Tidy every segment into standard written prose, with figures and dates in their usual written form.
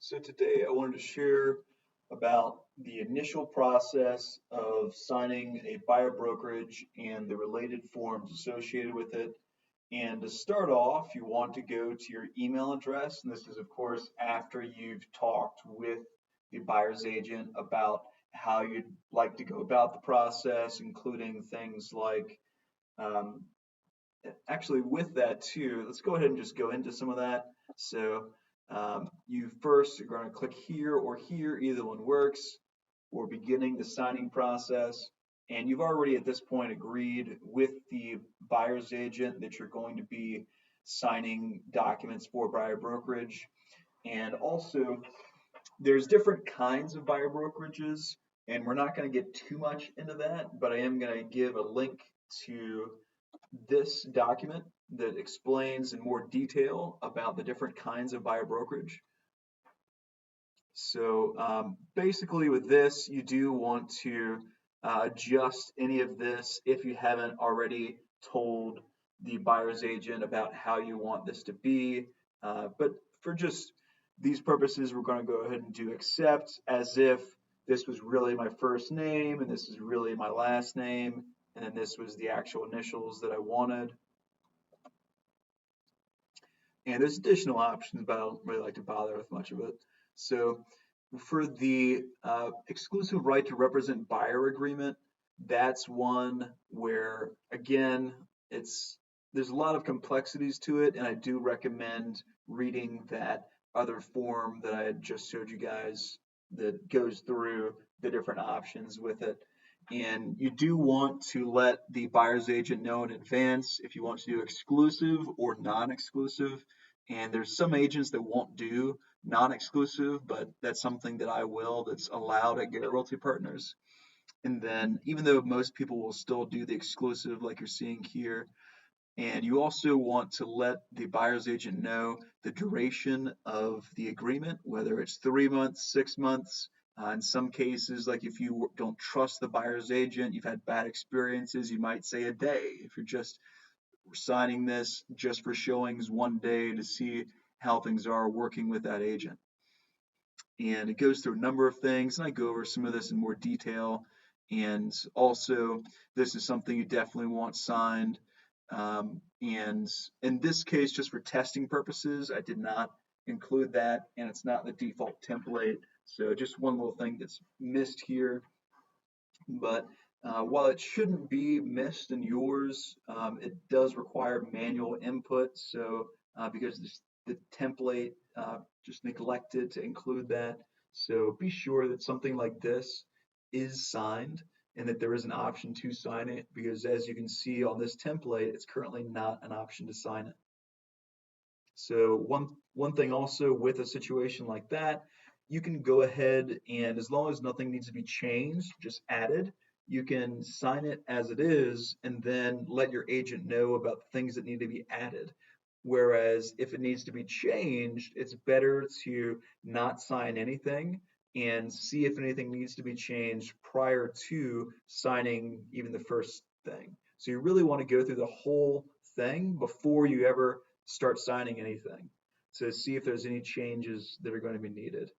So today I wanted to share about the initial process of signing a buyer brokerage and the related forms associated with it. And to start off, you want to go to your email address. And this is, of course, after you've talked with the buyer's agent about how you'd like to go about the process, including things like, um, actually, with that too, let's go ahead and just go into some of that. So you first are going to click here or here, either one works. We're beginning the signing process. And you've already at this point agreed with the buyer's agent that you're going to be signing documents for buyer brokerage. And also, there's different kinds of buyer brokerages, and we're not going to get too much into that, but I am going to give a link to this document that explains in more detail about the different kinds of buyer brokerage. So basically with this, you do want to adjust any of this if you haven't already told the buyer's agent about how you want this to be. But for just these purposes, we're going to go ahead and do accept as if this was really my first name and this is really my last name, and then this was the actual initials that I wanted. And there's additional options, but I don't really like to bother with much of it. So for the exclusive right to represent buyer agreement, that's one where, again, there's a lot of complexities to it, and I do recommend reading that other form that I had just showed you guys that goes through the different options with it. And you do want to let the buyer's agent know in advance if you want to do exclusive or non-exclusive. And there's some agents that won't do non-exclusive, but that's something that I will, that's allowed at Garrett Realty Partners. And then even though most people will still do the exclusive like you're seeing here, and you also want to let the buyer's agent know the duration of the agreement, whether it's 3 months, 6 months. In some cases, like if you don't trust the buyer's agent, you've had bad experiences, you might say a day. If you're just signing this just for showings one day to see how things are working with that agent. And it goes through a number of things, and I go over some of this in more detail. And also, this is something you definitely want signed. And in this case, just for testing purposes, I did not include that, and it's not the default template. So just one little thing that's missed here. But while it shouldn't be missed in yours, it does require manual input. So because the template just neglected to include that. So be sure that something like this is signed and that there is an option to sign it, because as you can see on this template, it's currently not an option to sign it. So one thing also with a situation like that, you can go ahead and, as long as nothing needs to be changed, just added, you can sign it as it is and then let your agent know about the things that need to be added. Whereas if it needs to be changed, it's better to not sign anything and see if anything needs to be changed prior to signing even the first thing. So you really want to go through the whole thing before you ever start signing anything to see if there's any changes that are going to be needed.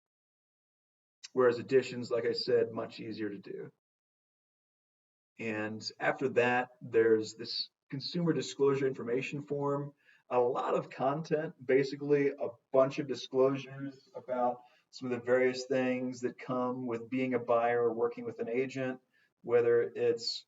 Whereas additions, like I said, much easier to do. And after that, there's this consumer disclosure information form. A lot of content, basically a bunch of disclosures about some of the various things that come with being a buyer or working with an agent, whether it's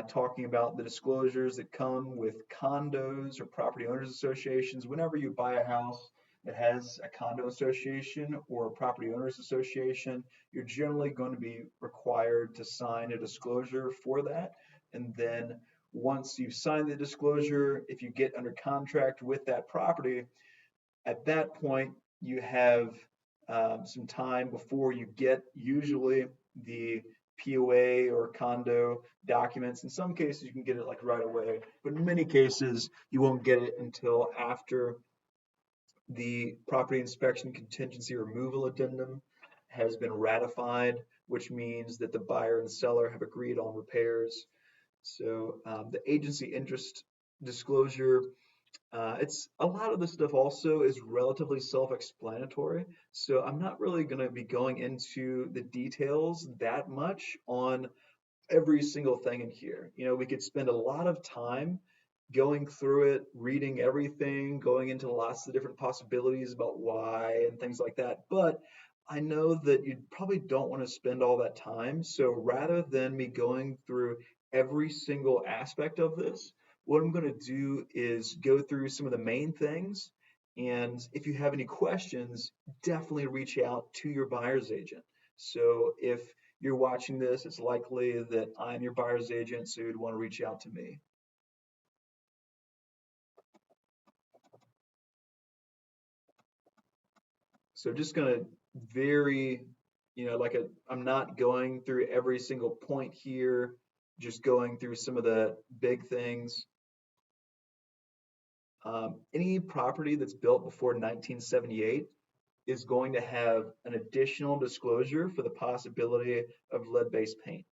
talking about the disclosures that come with condos or property owners associations. Whenever you buy a house that has a condo association or a property owners association, you're generally going to be required to sign a disclosure for that. And then once you've signed the disclosure, if you get under contract with that property, at that point you have some time before you get usually the POA or condo documents. In some cases you can get it like right away, but in many cases you won't get it until after the property inspection contingency removal addendum has been ratified, which means that the buyer and seller have agreed on repairs. So the agency interest disclosure It's a lot of this stuff also is relatively self-explanatory, so I'm not really going to be going into the details that much on every single thing in here. We could spend a lot of time going through it, reading everything, going into lots of different possibilities about why and things like that. But I know that you probably don't want to spend all that time. So rather than me going through every single aspect of this, what I'm going to do is go through some of the main things. And if you have any questions, definitely reach out to your buyer's agent. So if you're watching this, it's likely that I'm your buyer's agent, so you'd want to reach out to me. So just gonna very, I'm not going through every single point here, just going through some of the big things. Any property that's built before 1978 is going to have an additional disclosure for the possibility of lead-based paint.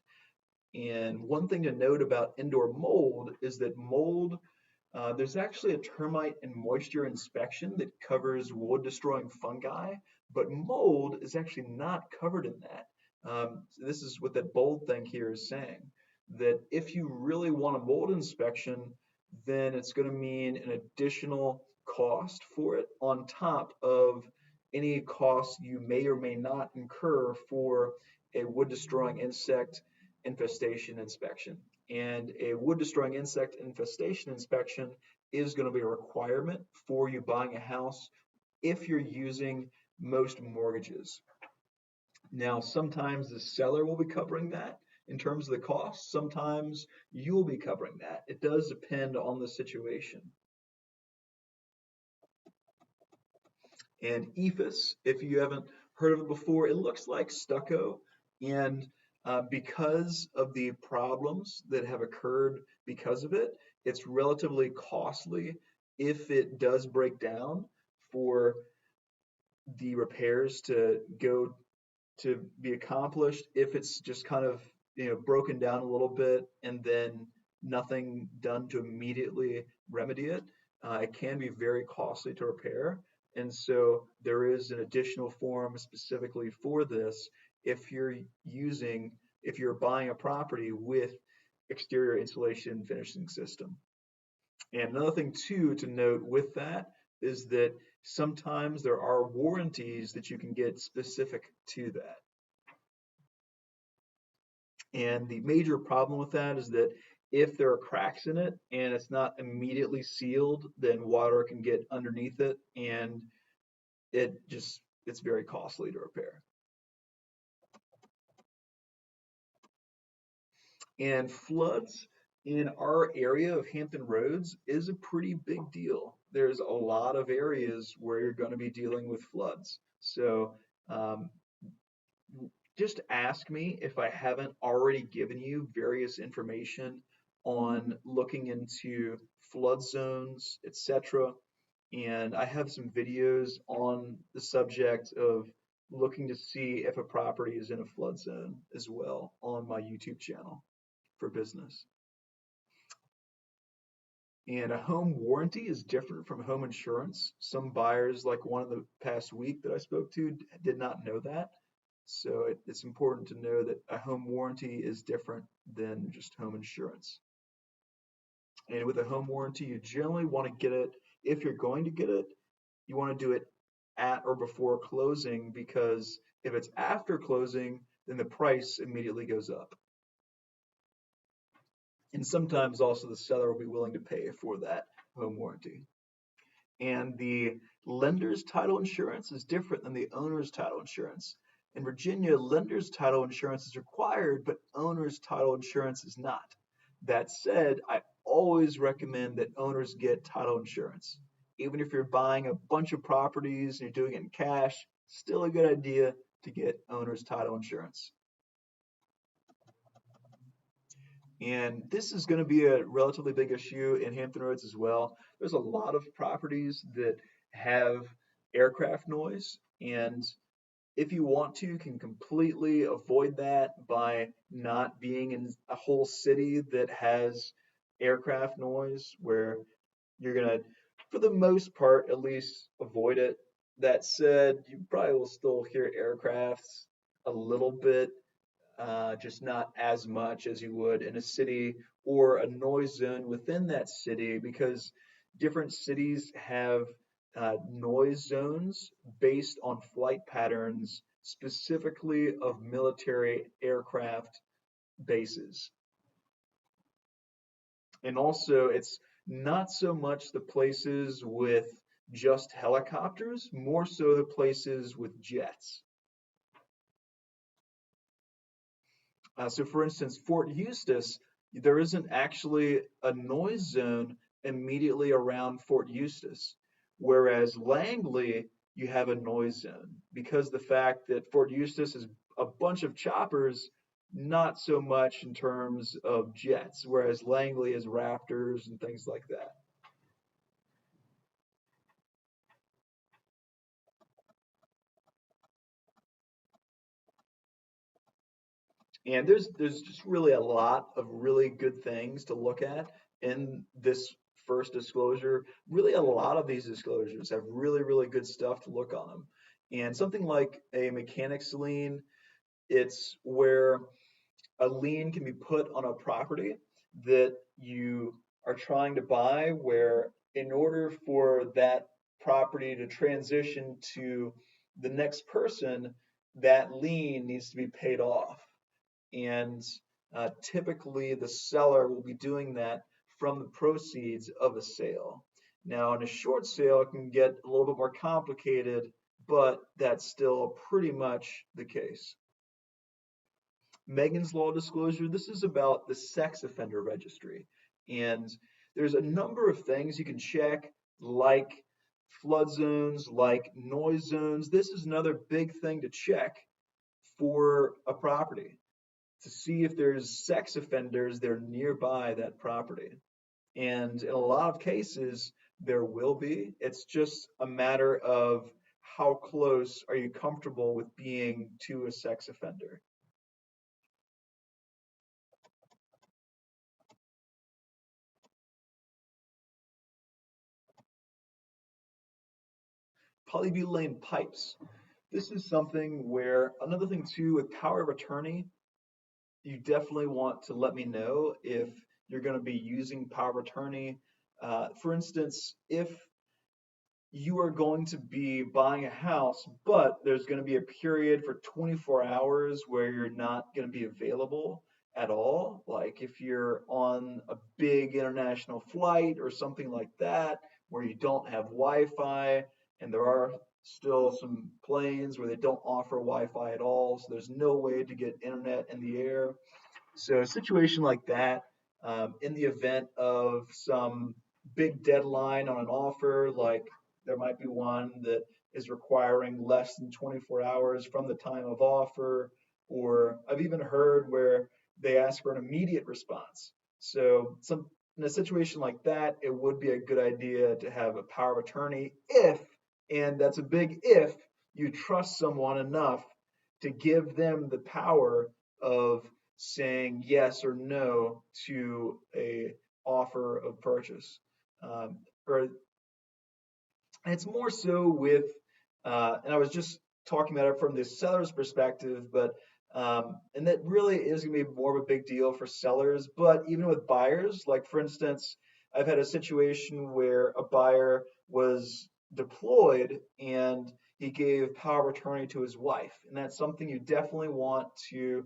And one thing to note about indoor mold is that mold, there's actually a termite and moisture inspection that covers wood destroying fungi, but mold is actually not covered in that. So this is what that bold thing here is saying, that if you really want a mold inspection, then it's going to mean an additional cost for it on top of any costs you may or may not incur for a wood destroying insect infestation inspection. And a wood destroying insect infestation inspection is going to be a requirement for you buying a house if you're using most mortgages. Now, sometimes the seller will be covering that in terms of the cost. Sometimes you'll be covering that. It does depend on the situation. And ephes, if you haven't heard of it before, it looks like stucco. And because of the problems that have occurred because of it, it's relatively costly if it does break down for the repairs to go to be accomplished. If it's just kind of broken down a little bit and then nothing done to immediately remedy it, it can be very costly to repair. And so there is an additional form specifically for this if you're using, if you're buying a property with exterior insulation and finishing system. And another thing too to note with that is that sometimes there are warranties that you can get specific to that. And the major problem with that is that if there are cracks in it and it's not immediately sealed, then water can get underneath it and it's very costly to repair. And floods in our area of Hampton Roads is a pretty big deal. There's a lot of areas where you're going to be dealing with floods. So um, just ask me if I haven't already given you various information on looking into flood zones, etc. And I have some videos on the subject of looking to see if a property is in a flood zone as well on my YouTube channel for business. And a home warranty is different from home insurance. Some buyers, like one in the past week that I spoke to, did not know that. So it's important to know that a home warranty is different than just home insurance. And with a home warranty, you generally want to get it, if you're going to get it, you want to do it at or before closing, because if it's after closing, then the price immediately goes up. And sometimes also the seller will be willing to pay for that home warranty. And the lender's title insurance is different than the owner's title insurance. In Virginia, lender's title insurance is required, but owner's title insurance is not. That said, I always recommend that owners get title insurance. Even if you're buying a bunch of properties and you're doing it in cash, still a good idea to get owner's title insurance. And this is going to be a relatively big issue in Hampton Roads as well. There's a lot of properties that have aircraft noise, and if you want to, you can completely avoid that by not being in a whole city that has aircraft noise, where you're going to for the most part, at least avoid it. That said, you probably will still hear aircrafts a little bit, just not as much as you would in a city or a noise zone within that city, because different cities have noise zones based on flight patterns, specifically of military aircraft bases. And also, it's not so much the places with just helicopters, more so the places with jets. So for instance, Fort Eustis, there isn't actually a noise zone immediately around Fort Eustis, whereas Langley, you have a noise zone because the fact that Fort Eustis is a bunch of choppers, not so much in terms of jets, whereas Langley is Raptors and things like that. And there's just really a lot of really good things to look at in this first disclosure. Really, a lot of these disclosures have really good stuff to look on them. And something like a mechanics lien, it's where a lien can be put on a property that you are trying to buy, where in order for that property to transition to the next person, that lien needs to be paid off. And typically the seller will be doing that from the proceeds of a sale. Now, in a short sale, it can get a little bit more complicated, but that's still pretty much the case. Megan's Law disclosure, this is about the sex offender registry. And there's a number of things you can check, like flood zones, like noise zones. This is another big thing to check for a property, to see if there's sex offenders that are nearby that property. And in a lot of cases, there will be. It's just a matter of how close are you comfortable with being to a sex offender. Polybutylene pipes. This is something where, another thing too, with power of attorney, you definitely want to let me know if you're going to be using power of attorney. For instance, if you are going to be buying a house, but there's going to be a period for 24 hours where you're not going to be available at all. Like if you're on a big international flight or something like that, where you don't have Wi-Fi, and there are still some planes where they don't offer Wi-Fi at all, so there's no way to get internet in the air. So a situation like that, in the event of some big deadline on an offer, like there might be one that is requiring less than 24 hours from the time of offer, or I've even heard where they ask for an immediate response. So in a situation like that, it would be a good idea to have a power of attorney if, and that's a big if, you trust someone enough to give them the power of saying yes or no to a offer of purchase. Or and it's more so with, and I was just talking about it from the seller's perspective, but and that really is going to be more of a big deal for sellers. But even with buyers, like for instance, I've had a situation where a buyer was deployed and he gave power of attorney to his wife, and that's something you definitely want to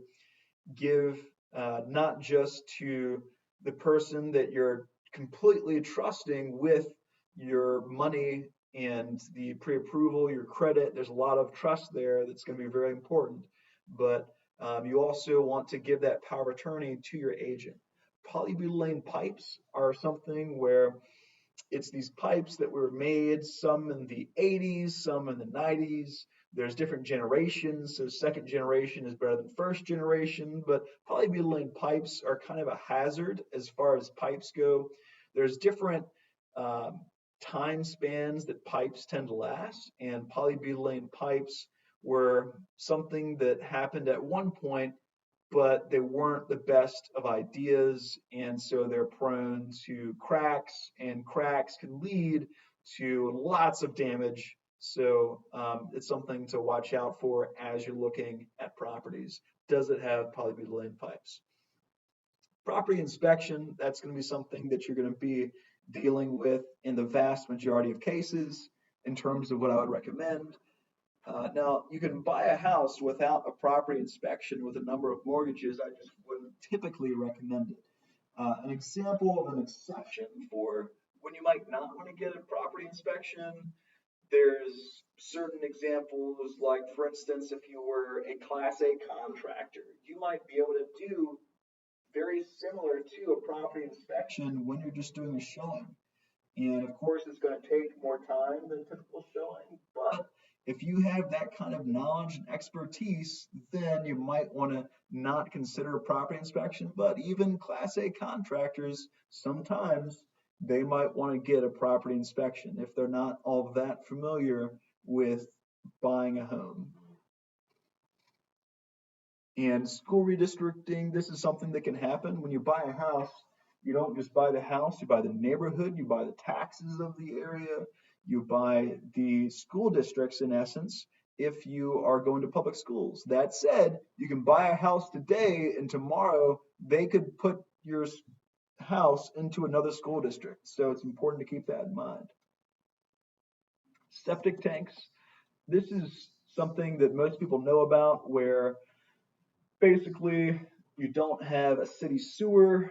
give, not just to the person that you're completely trusting with your money and the pre-approval, your credit. There's a lot of trust there that's going to be very important. But you also want to give that power of attorney to your agent. Polybutylene pipes are something where it's these pipes that were made, some in the 80s, some in the 90s. There's different generations, so second generation is better than first generation, but polybutylene pipes are kind of a hazard as far as pipes go. There's different um, time spans that pipes tend to last, and polybutylene pipes were something that happened at one point, but they weren't the best of ideas, and so they're prone to cracks, and cracks can lead to lots of damage. So it's something to watch out for as you're looking at properties. Does it have polybutylene pipes? Property inspection, that's going to be something that you're going to be dealing with in the vast majority of cases in terms of what I would recommend. Now, you can buy a house without a property inspection with a number of mortgages. I just wouldn't typically recommend it. An example of an exception for when you might not want to get a property inspection, there's certain examples, like for instance, if you were a Class A contractor, you might be able to do very similar to a property inspection when you're just doing a showing. And of course, it's going to take more time than typical showing, but if you have that kind of knowledge and expertise, then you might want to not consider a property inspection. But even Class A contractors, sometimes they might want to get a property inspection if they're not all that familiar with buying a home. And school redistricting, this is something that can happen when you buy a house. You don't just buy the house, you buy the neighborhood, you buy the taxes of the area, you buy the school districts in essence, if you are going to public schools. That said, you can buy a house today and tomorrow they could put your house into another school district. So it's important to keep that in mind. Septic tanks. This is something that most people know about, where basically you don't have a city sewer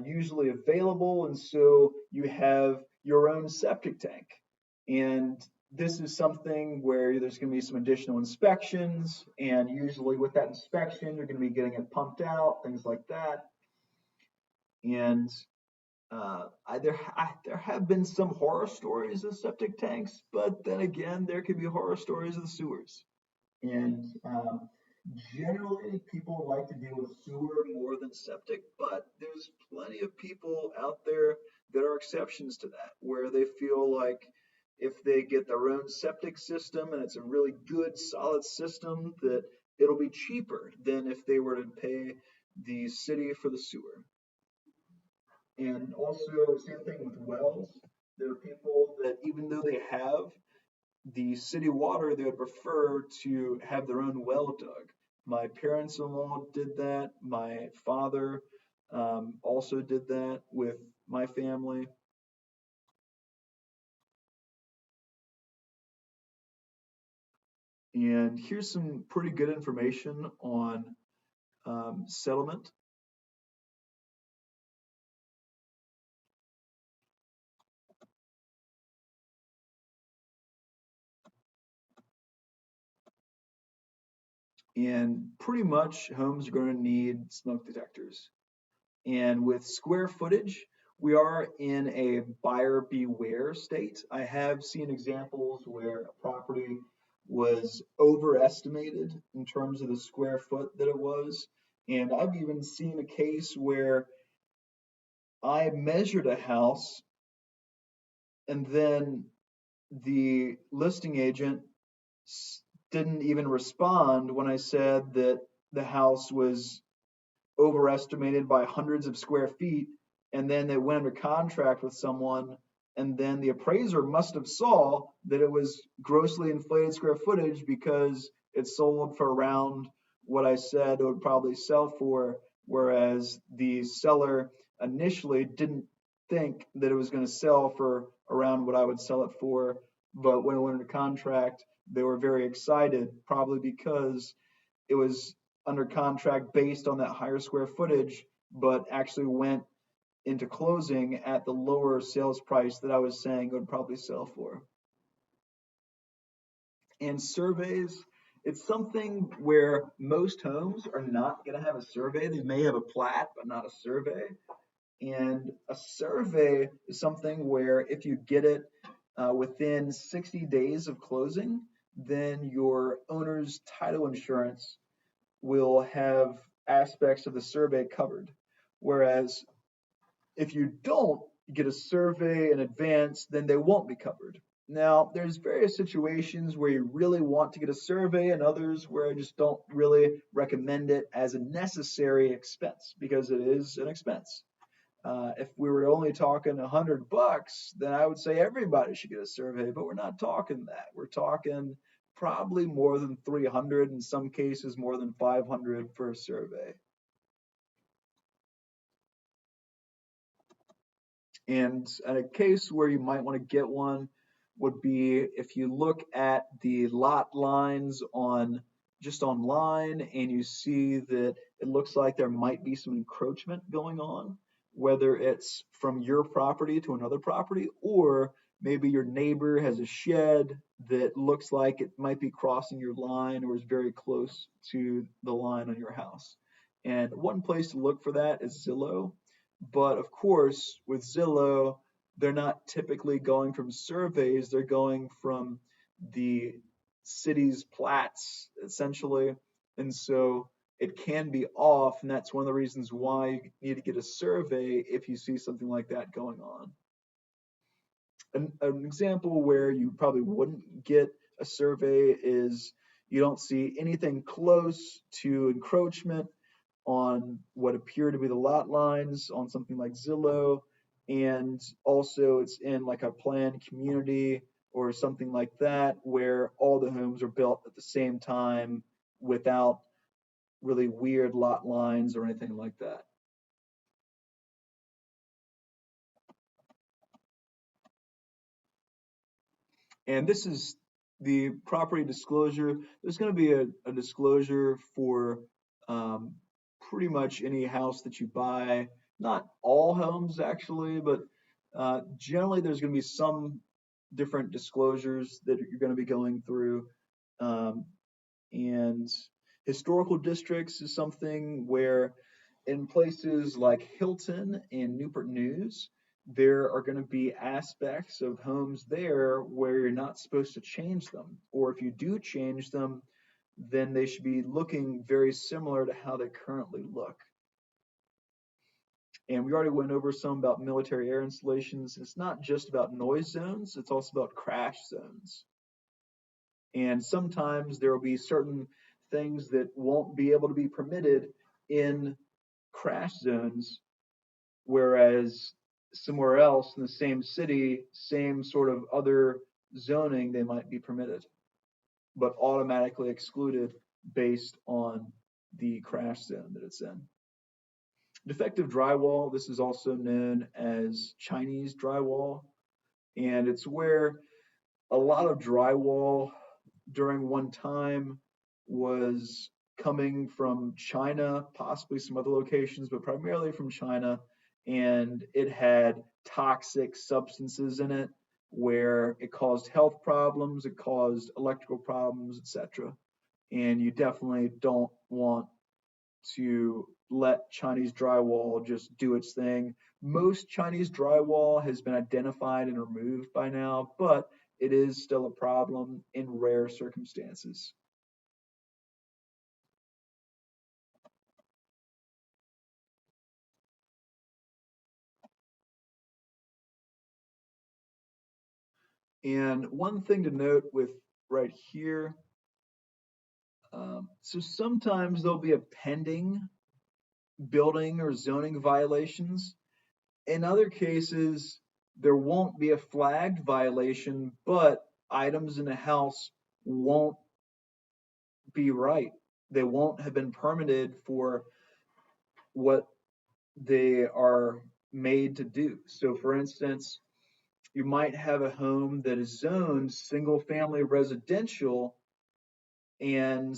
usually available, and so you have your own septic tank. And this is something where there's going to be some additional inspections, and usually with that inspection, you're going to be getting it pumped out, things like that. And there have been some horror stories of septic tanks, but then again, there could be horror stories of the sewers. And generally, people like to deal with sewer more than septic, but there's plenty of people out there that are exceptions to that, where they feel like if they get their own septic system and it's a really good, solid system, that it'll be cheaper than if they were to pay the city for the sewer. And also, same thing with wells. There are people that, even though they have the city water, they would prefer to have their own well dug. My parents-in-law did that. My father also did that with my family. And here's some pretty good information on settlement. And pretty much homes are going to need smoke detectors. And with square footage, we are in a buyer beware state. I have seen examples where a property was overestimated in terms of the square foot that it was. And I've even seen a case where I measured a house and then the listing agent didn't even respond when I said that the house was overestimated by hundreds of square feet, and then they went under contract with someone, and then the appraiser must have saw that it was grossly inflated square footage because it sold for around what I said it would probably sell for, whereas the seller initially didn't think that it was going to sell for around what I would sell it for. But when it went under contract, they were very excited, probably because it was under contract based on that higher square footage, but actually went into closing at the lower sales price that I was saying it would probably sell for. And surveys, it's something where most homes are not going to have a survey. They may have a plat, but not a survey. And a survey is something where if you get it within 60 days of closing, then your owner's title insurance will have aspects of the survey covered. Whereas if you don't get a survey in advance, then they won't be covered. Now, there's various situations where you really want to get a survey and others where I just don't really recommend it as a necessary expense because it is an expense. If we were only talking $100, then I would say everybody should get a survey, but we're not talking that. We're talking probably more than 300, in some cases more than 500 for a survey. And a case where you might want to get one would be if you look at the lot lines on just online and you see that it looks like there might be some encroachment going on, whether it's from your property to another property, or maybe your neighbor has a shed that looks like it might be crossing your line or is very close to the line on your house. And one place to look for that is Zillow. But of course, with Zillow, they're not typically going from surveys, they're going from the city's plats, essentially. And so it can be off, and that's one of the reasons why you need to get a survey if you see something like that going on. An example where you probably wouldn't get a survey is you don't see anything close to encroachment on what appear to be the lot lines on something like Zillow, and also it's in like a planned community or something like that where all the homes are built at the same time without really weird lot lines or anything like that. And this is the property disclosure. There's going to be a disclosure for um, pretty much any house that you buy. Not all homes, actually, but generally there's going to be some different disclosures that you're going to be going through. Um, and historical districts is something where in places like Hilton and Newport News, there are going to be aspects of homes there where you're not supposed to change them. Or if you do change them, then they should be looking very similar to how they currently look. And we already went over some about military air installations. It's not just about noise zones, it's also about crash zones. And sometimes there will be certain things that won't be able to be permitted in crash zones, whereas somewhere else in the same city, same sort of other zoning, they might be permitted, but automatically excluded based on the crash zone that it's in. Defective drywall, this is also known as Chinese drywall, and it's where a lot of drywall during one time was coming from China, possibly some other locations, but primarily from China. And it had toxic substances in it where it caused health problems, it caused electrical problems, etc. And you definitely don't want to let Chinese drywall just do its thing. Most Chinese drywall has been identified and removed by now, but it is still a problem in rare circumstances. And one thing to note with right here, so sometimes there'll be a pending building or zoning violations. In other cases, there won't be a flagged violation, but items in the house won't be right. They won't have been permitted for what they are made to do. So, for instance, you might have a home that is zoned single family residential and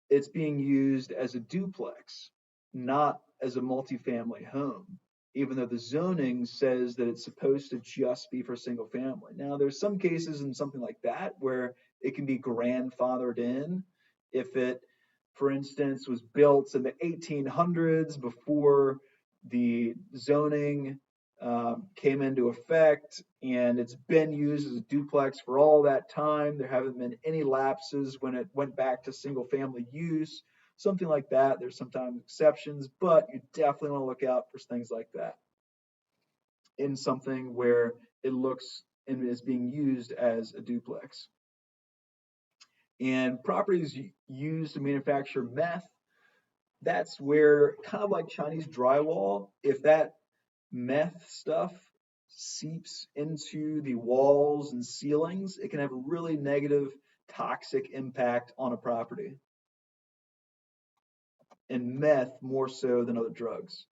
it's being used as a duplex, not as a multifamily home, even though the zoning says that it's supposed to just be for single family. Now, there's some cases in something like that where it can be grandfathered in if it, for instance, was built in the 1800s before the zoning came into effect and it's been used as a duplex for all that time. There haven't been any lapses when it went back to single family use, something like that. There's sometimes exceptions, but you definitely want to look out for things like that in something where it looks and is being used as a duplex. And properties used to manufacture meth, that's where kind of like Chinese drywall, if that meth stuff seeps into the walls and ceilings, it can have a really negative, toxic impact on a property. And meth more so than other drugs.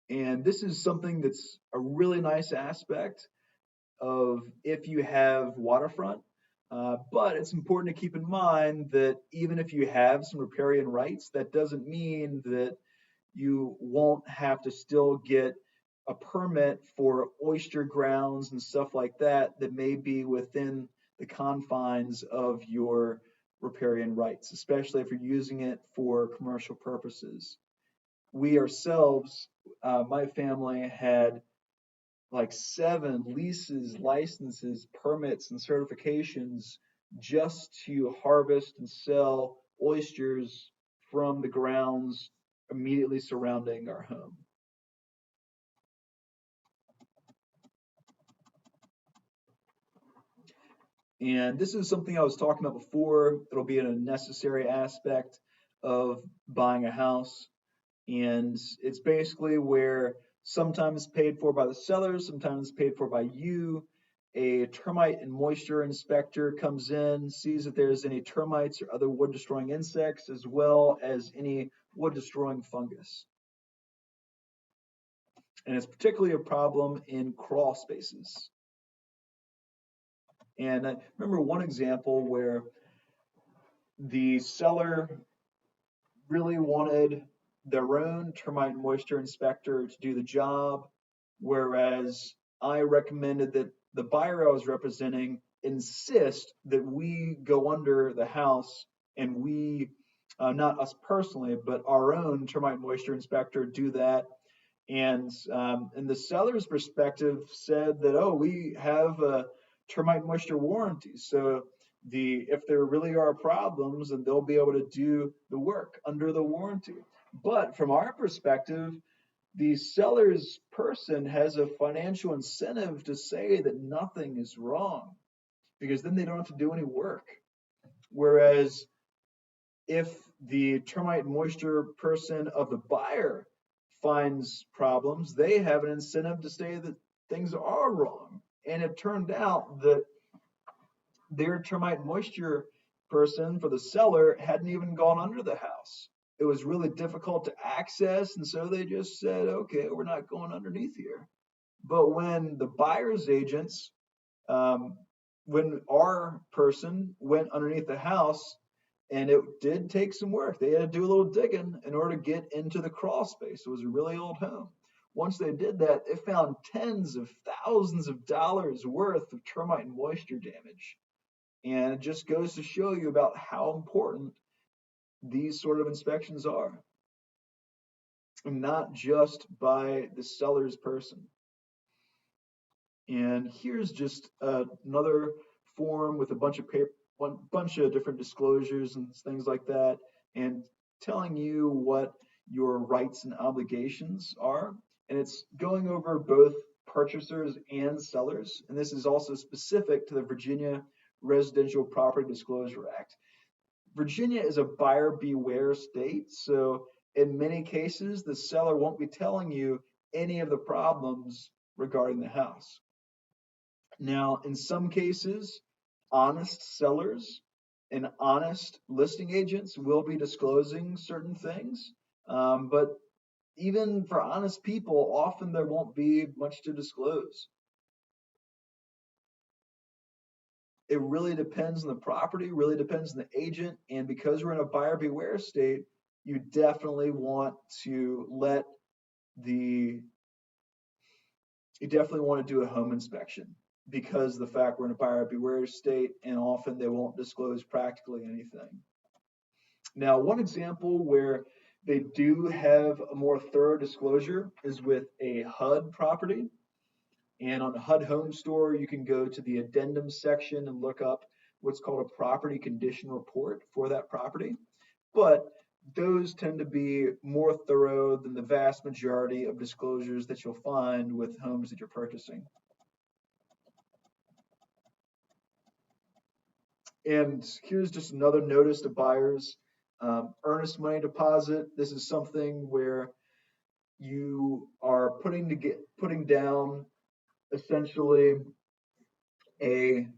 And this is something that's a really nice aspect of if you have waterfront. But it's important to keep in mind that even if you have some riparian rights, that doesn't mean that you won't have to still get a permit for oyster grounds and stuff like that that may be within the confines of your riparian rights, especially if you're using it for commercial purposes. We ourselves, my family had like 7 leases, licenses, permits, and certifications just to harvest and sell oysters from the grounds immediately surrounding our home. And this is something I was talking about before. It'll be a necessary aspect of buying a house. And it's basically where sometimes paid for by the seller, sometimes paid for by you. A termite and moisture inspector comes in, sees if there's any termites or other wood destroying insects, as well as any wood destroying fungus. And it's particularly a problem in crawl spaces. And I remember one example where the seller really wanted their own termite and moisture inspector to do the job, whereas I recommended that the buyer I was representing insist that we go under the house and we, not us personally, but our own termite and moisture inspector do that. And the seller's perspective said that, oh, we have a termite moisture warranty. So if there really are problems, then they'll be able to do the work under the warranty. But from our perspective, the seller's person has a financial incentive to say that nothing is wrong because then they don't have to do any work. Whereas if the termite moisture person of the buyer finds problems, they have an incentive to say that things are wrong. And it turned out that their termite moisture person for the seller hadn't even gone under the house. It was really difficult to access, and so they just said, okay, we're not going underneath here. But when the buyer's agents, when our person went underneath the house, and it did take some work. They had to do a little digging in order to get into the crawl space. It was a really old home. Once they did that, they found tens of thousands of dollars worth of termite and moisture damage. And it just goes to show you about how important these sort of inspections are, and not just by the seller's person. And here's just another form with a bunch of paper, one bunch of different disclosures and things like that, and telling you what your rights and obligations are. And it's going over both purchasers and sellers. And this is also specific to the Virginia Residential Property Disclosure Act. Virginia is a buyer beware state. So in many cases, the seller won't be telling you any of the problems regarding the house. Now, in some cases, honest sellers and honest listing agents will be disclosing certain things. But even for honest people, often there won't be much to disclose. It really depends on the property, really depends on the agent. And because we're in a buyer beware state, you definitely want to do a home inspection, because of the fact we're in a buyer beware state, and often they won't disclose practically anything. Now, one example where they do have a more thorough disclosure is with a HUD property. And on the HUD Home Store, you can go to the addendum section and look up what's called a property condition report for that property. But those tend to be more thorough than the vast majority of disclosures that you'll find with homes that you're purchasing. And here's just another notice to buyers. Earnest money deposit. This is something where you are putting down essentially a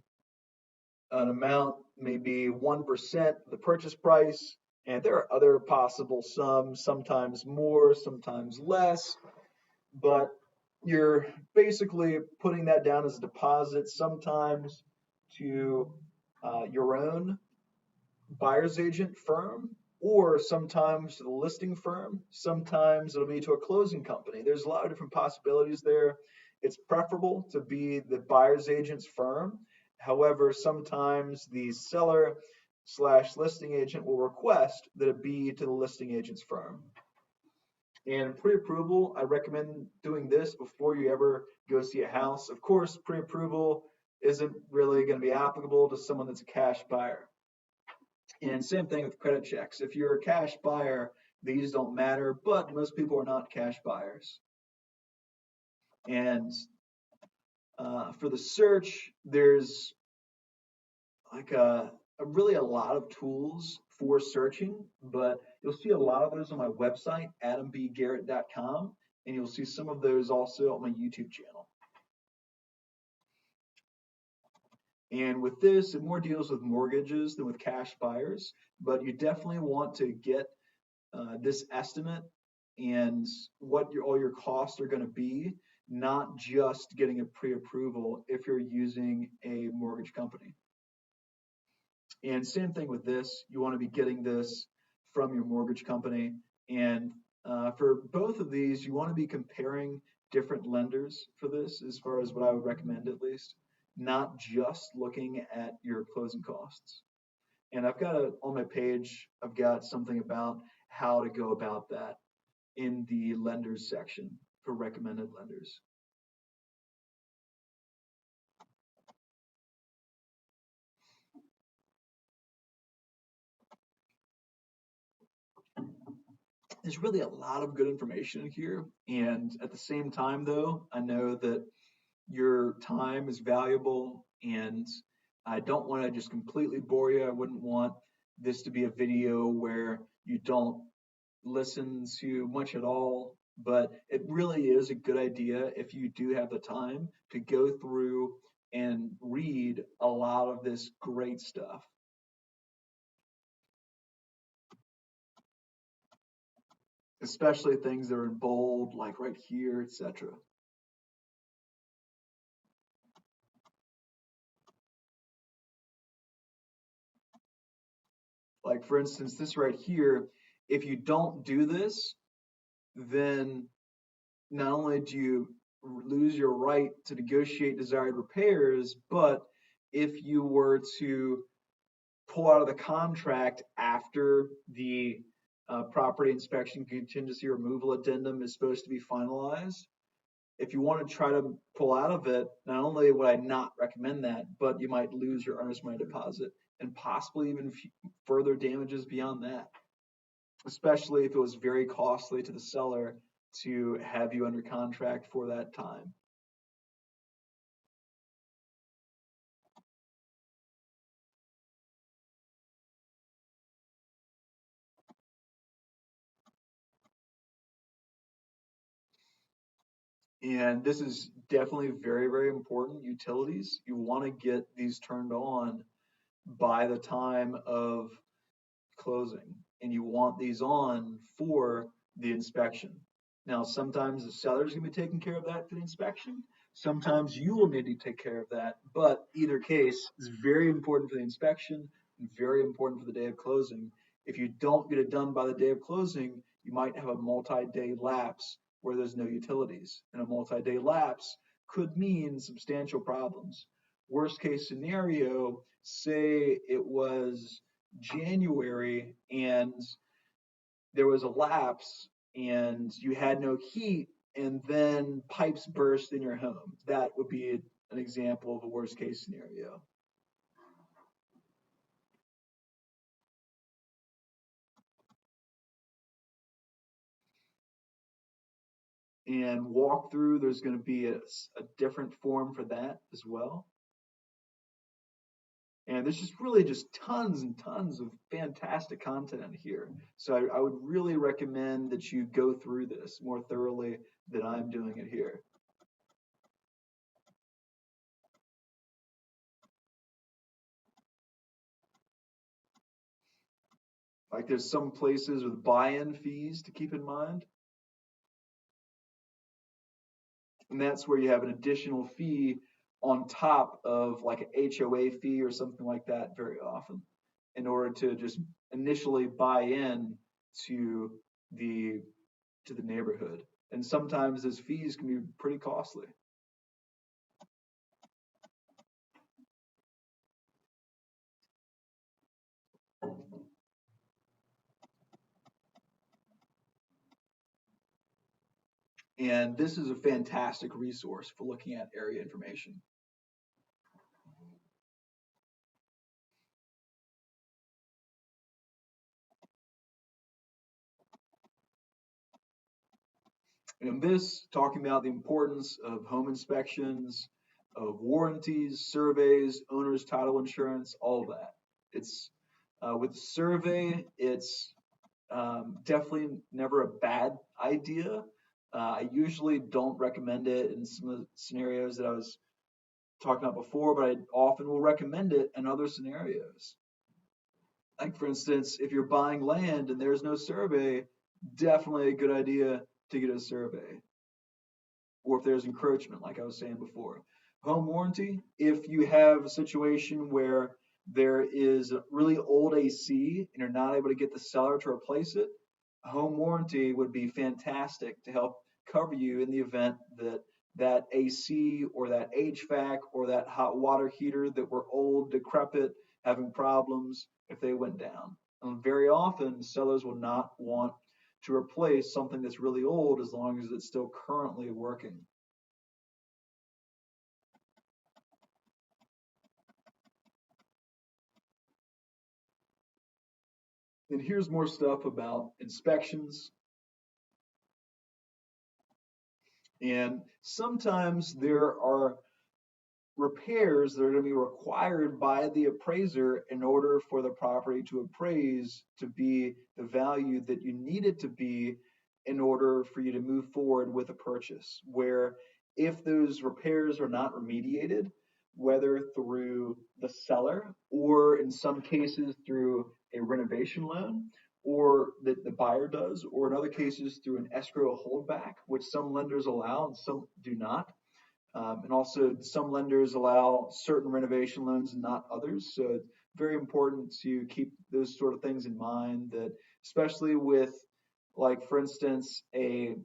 an amount, maybe 1% of the purchase price, and there are other possible sums, sometimes more, sometimes less, but you're basically putting that down as a deposit, sometimes to your own buyer's agent firm, or sometimes to the listing firm. Sometimes it'll be to a closing company. There's a lot of different possibilities there. It's preferable to be the buyer's agent's firm. However, sometimes the seller slash listing agent will request that it be to the listing agent's firm. And pre-approval, I recommend doing this before you ever go see a house. Of course, pre-approval isn't really going to be applicable to someone that's a cash buyer. And same thing with credit checks. If you're a cash buyer, these don't matter, but most people are not cash buyers. And for the search, there's like really a lot of tools for searching, but you'll see a lot of those on my website, adambgarrett.com, and you'll see some of those also on my YouTube channel. And with this, it more deals with mortgages than with cash buyers, but you definitely want to get this estimate and what all your costs are going to be, not just getting a pre-approval if you're using a mortgage company. And same thing with this, you want to be getting this from your mortgage company. And for both of these, you want to be comparing different lenders for this, as far as what I would recommend at least, not just looking at your closing costs. And I've got on my page, I've got something about how to go about that in the lenders section for recommended lenders. There's really a lot of good information in here. And at the same time, though, I know that your time is valuable and I don't want to just completely bore you. I wouldn't want this to be a video where you don't listen to much at all, but it really is a good idea if you do have the time to go through and read a lot of this great stuff. Especially things that are in bold, like right here, etc. Like for instance, this right here, if you don't do this, then not only do you lose your right to negotiate desired repairs, but if you were to pull out of the contract after the property inspection contingency removal addendum is supposed to be finalized, if you want to try to pull out of it, not only would I not recommend that, but you might lose your earnest money deposit and possibly even further damages beyond that, especially if it was very costly to the seller to have you under contract for that time. And this is definitely very, very important. Utilities, you want to get these turned on by the time of closing, and you want these on for the inspection. Now, sometimes the seller's going to be taking care of that for the inspection. Sometimes you will need to take care of that, but either case is very important for the inspection and very important for the day of closing. If you don't get it done by the day of closing, you might have a multi-day lapse where there's no utilities, and a multi-day lapse could mean substantial problems. Worst case scenario, say it was January and there was a lapse and you had no heat and then pipes burst in your home. That would be an example of a worst case scenario. And walkthrough, there's going to be a different form for that as well. And there's just really just tons and tons of fantastic content here. So I would really recommend that you go through this more thoroughly than I'm doing it here. Like there's some places with buy-in fees to keep in mind. And that's where you have an additional fee on top of like an HOA fee or something like that very often in order to just initially buy in to the to the neighborhood. And sometimes those fees can be pretty costly. And this is a fantastic resource for looking at area information. And this, talking about the importance of home inspections, of warranties, surveys, owner's title insurance, all of that. It's with the survey, it's definitely never a bad idea. I usually don't recommend it in some of the scenarios that I was talking about before, but I often will recommend it in other scenarios. Like, for instance, if you're buying land and there's no survey, definitely a good idea to get a survey. Or if there's encroachment, like I was saying before. Home warranty, if you have a situation where there is a really old AC and you're not able to get the seller to replace it, a home warranty would be fantastic to help cover you in the event that that AC or that HVAC or that hot water heater that were old, decrepit, having problems, if they went down. And very often, sellers will not want to replace something that's really old as long as it's still currently working. And here's more stuff about inspections. And sometimes there are repairs that are going to be required by the appraiser in order for the property to appraise to be the value that you need it to be in order for you to move forward with a purchase. Where if those repairs are not remediated, whether through the seller or in some cases through a renovation loan, or that the buyer does, or in other cases through an escrow holdback, which some lenders allow and some do not, and also some lenders allow certain renovation loans and not others. So it's very important to keep those sort of things in mind, that especially with, like, for instance, a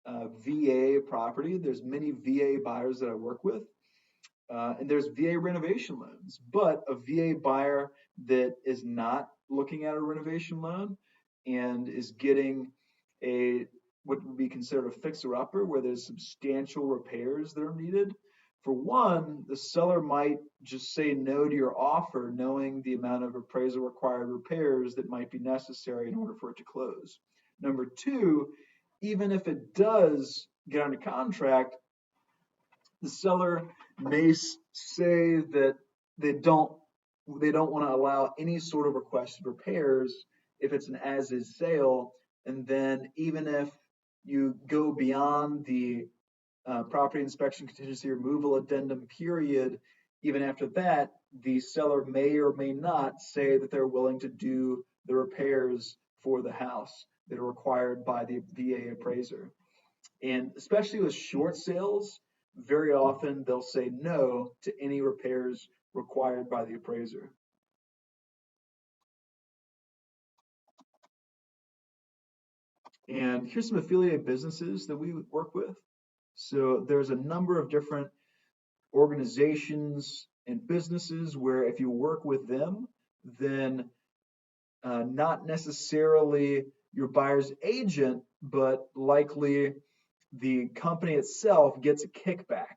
VA property, there's many VA buyers that I work with. And there's VA renovation loans, but a VA buyer that is not looking at a renovation loan and is getting a what would be considered a fixer-upper, where there's substantial repairs that are needed. For one, the seller might just say no to your offer, knowing the amount of appraisal required repairs that might be necessary in order for it to close. Number two, even if it does get under contract, the seller may say that they don't they don't want to allow any sort of requested repairs if it's an as is sale. And then even if you go beyond the property inspection contingency removal addendum period, even after that, the seller may or may not say that they're willing to do the repairs for the house that are required by the VA appraiser. And especially with short sales, very often they'll say no to any repairs required by the appraiser. And here's some affiliated businesses that we work with. So there's a number of different organizations and businesses where if you work with them, then not necessarily your buyer's agent, but likely the company itself gets a kickback.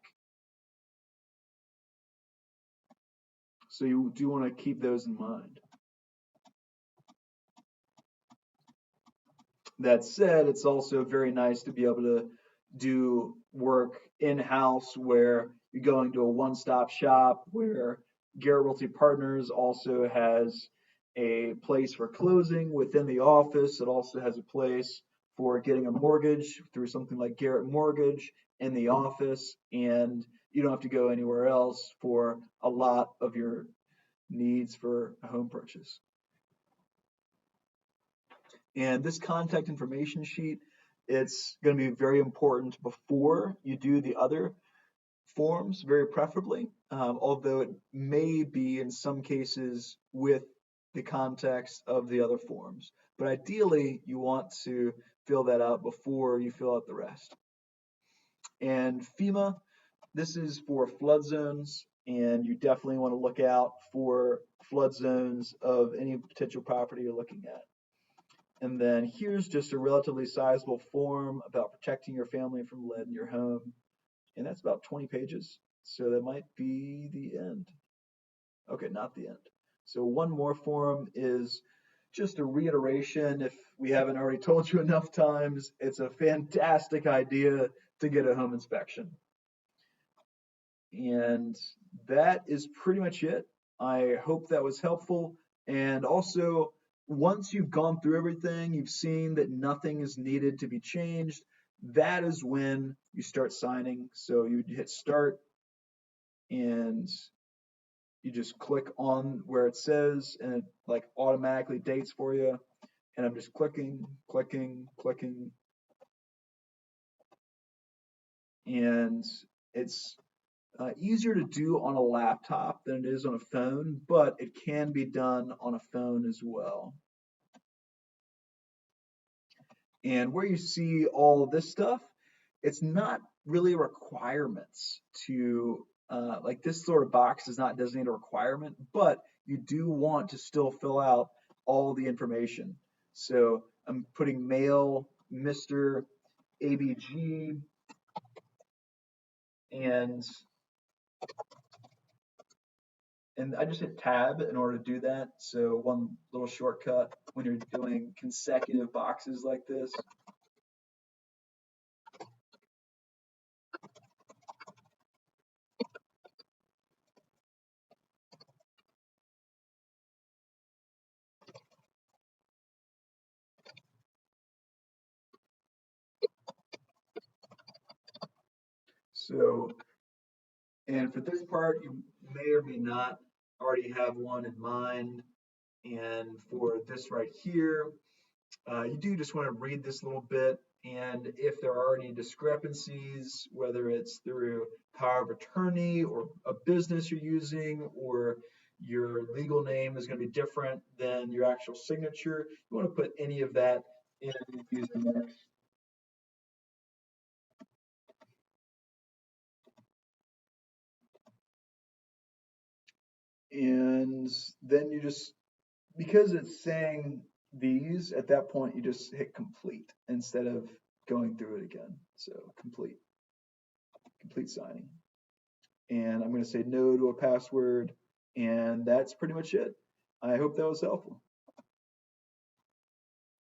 So you do want to keep those in mind. That said, it's also very nice to be able to do work in-house where you're going to a one-stop shop where Garrett Realty Partners also has a place for closing within the office. It also has a place for getting a mortgage through something like Garrett Mortgage in the office, and you don't have to go anywhere else for a lot of your needs for a home purchase. And this contact information sheet, it's going to be very important before you do the other forms, very preferably, although it may be in some cases with the context of the other forms. But ideally, you want to fill that out before you fill out the rest. And FEMA, this is for flood zones, and you definitely want to look out for flood zones of any potential property you're looking at. And then here's just a relatively sizable form about protecting your family from lead in your home. And that's about 20 pages. So that might be the end. Okay, not the end. So one more form is just a reiteration. If we haven't already told you enough times, it's a fantastic idea to get a home inspection. And that is pretty much it. I hope that was helpful. And also, once you've gone through everything, you've seen that nothing is needed to be changed, that is when you start signing. So you hit start and you just click on where it says, and it like automatically dates for you. And I'm just clicking, clicking, clicking. And it's easier to do on a laptop than it is on a phone, but it can be done on a phone as well. And where you see all this stuff, it's not really requirements to, like this sort of box does not designate a requirement, but you do want to still fill out all the information. So I'm putting male, Mr. ABG, and I just hit tab in order to do that. So one little shortcut when you're doing consecutive boxes like this. So, and for this part, you may or may not already have one in mind. And for this right here, you do just want to read this little bit. And if there are any discrepancies, whether it's through power of attorney or a business you're using, or your legal name is going to be different than your actual signature, you want to put any of that in user marks. And then you just, because it's saying these, at that point, you just hit complete instead of going through it again. So complete signing. And I'm going to say no to a password. And that's pretty much it. I hope that was helpful.